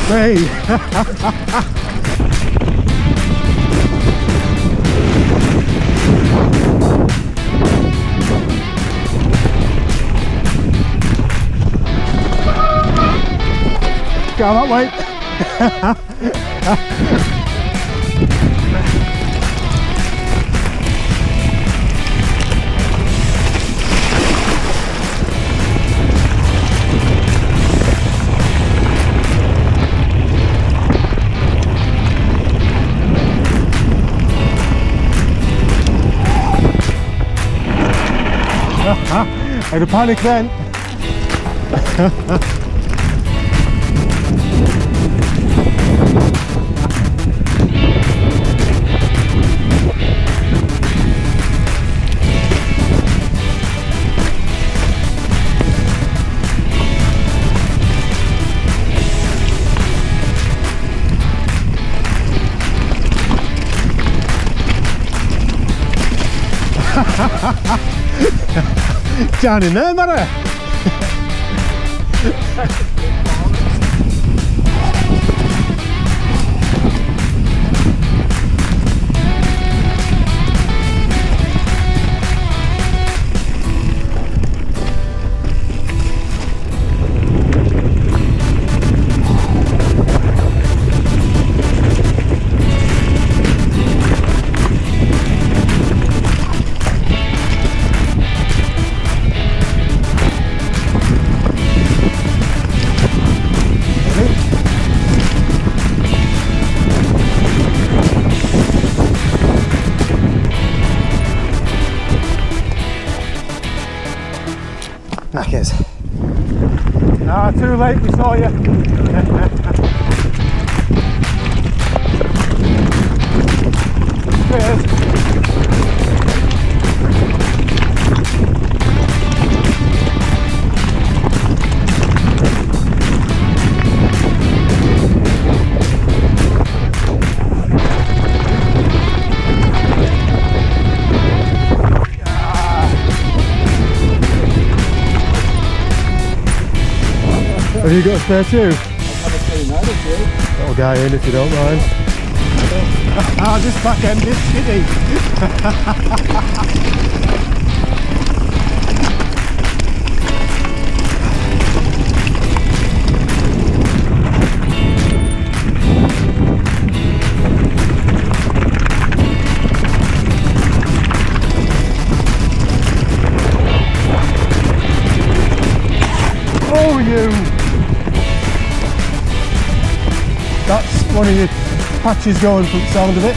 me. Go that way. I had a panic then. Down in there, Mara. Knackers. Ah, too late, we saw you. Cheers. Have you got a spare tube? I'll have a clean out of you. Little guy in if you don't mind. I'll just back end it, skiddy. Oh, you! That's one of your patches going from the sound of it.